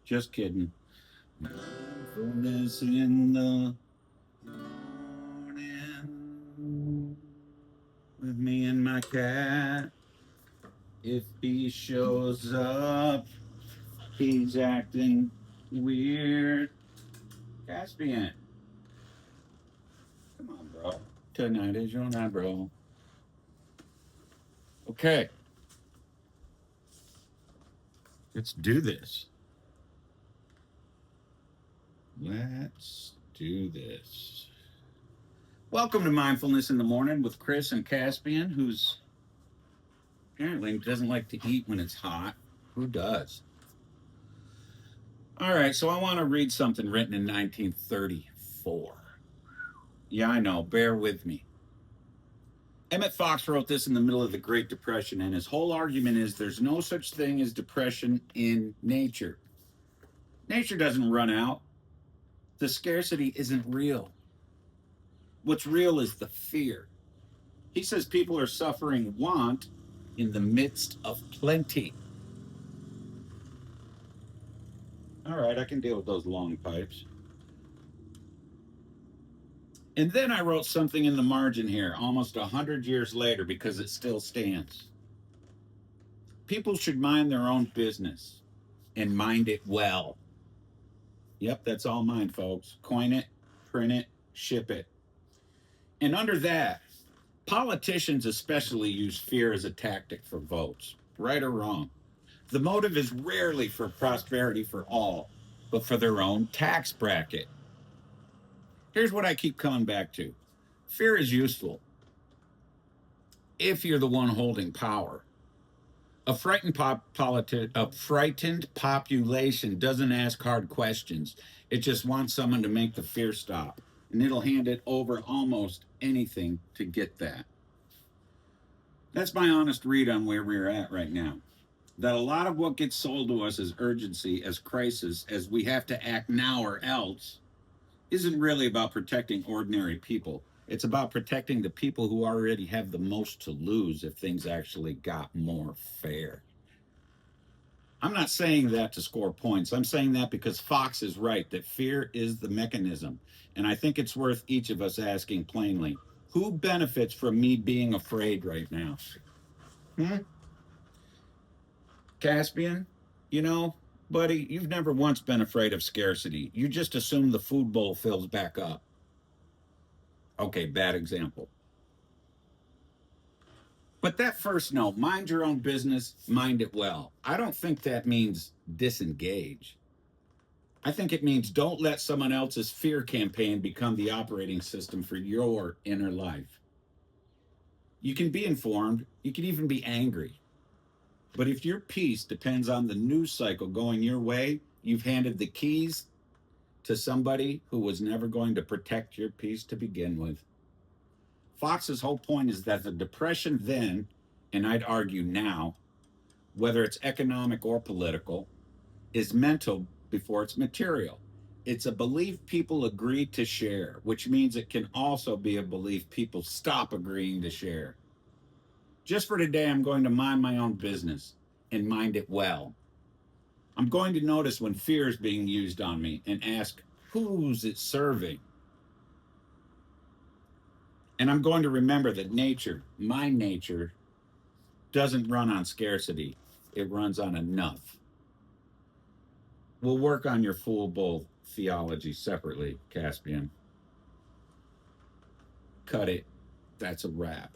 Just kidding. Mindfulness in the morning with me and my cat. If he shows up, he's acting weird. Caspian, come on, bro. Tonight is your night, bro. Okay, let's do this. Let's do this. Welcome to Mindfulness in the Morning with Chris and Caspian, who's apparently doesn't like to eat when it's hot. Who does? All right, so I want to read something written in 1934. Yeah, I know, bear with me. Emmett Fox wrote this in the middle of the Great Depression, and his whole argument is there's no such thing as depression in nature. Nature doesn't run out. The scarcity isn't real. What's real is the fear. He says people are suffering want in the midst of plenty. All right, I can deal with those long pipes. And then I wrote something in the margin here, almost 100 years later, because it still stands. People should mind their own business and mind it well. Yep, that's all mine, folks. Coin it, print it, ship it. And under that, politicians especially use fear as a tactic for votes, right or wrong. The motive is rarely for prosperity for all, but for their own tax bracket. Here's what I keep coming back to. Fear is useful if you're the one holding power. A frightened population doesn't ask hard questions. It just wants someone to make the fear stop, and it'll hand it over almost anything to get that. That's my honest read on where we're at right now. That a lot of what gets sold to us as urgency, as crisis, as we have to act now or else, isn't really about protecting ordinary people. It's about protecting the people who already have the most to lose if things actually got more fair. I'm not saying that to score points. I'm saying that because Fox is right that fear is the mechanism. And I think it's worth each of us asking plainly, who benefits from me being afraid right now? Caspian, you know, buddy, you've never once been afraid of scarcity. You just assume the food bowl fills back up. Okay, bad example. But that first note, mind your own business, mind it well. I don't think that means disengage. I think it means don't let someone else's fear campaign become the operating system for your inner life. You can be informed, you can even be angry. But if your peace depends on the news cycle going your way, you've handed the keys to somebody who was never going to protect your peace to begin with. Fox's whole point is that the depression then, and I'd argue now, whether it's economic or political, is mental before it's material. It's a belief people agree to share, which means it can also be a belief people stop agreeing to share. Just for today, I'm going to mind my own business and mind it well. I'm going to notice when fear is being used on me and ask, who's it serving? And I'm going to remember that nature, my nature, doesn't run on scarcity. It runs on enough. We'll work on your full bowl theology separately, Caspian. Cut it. That's a wrap.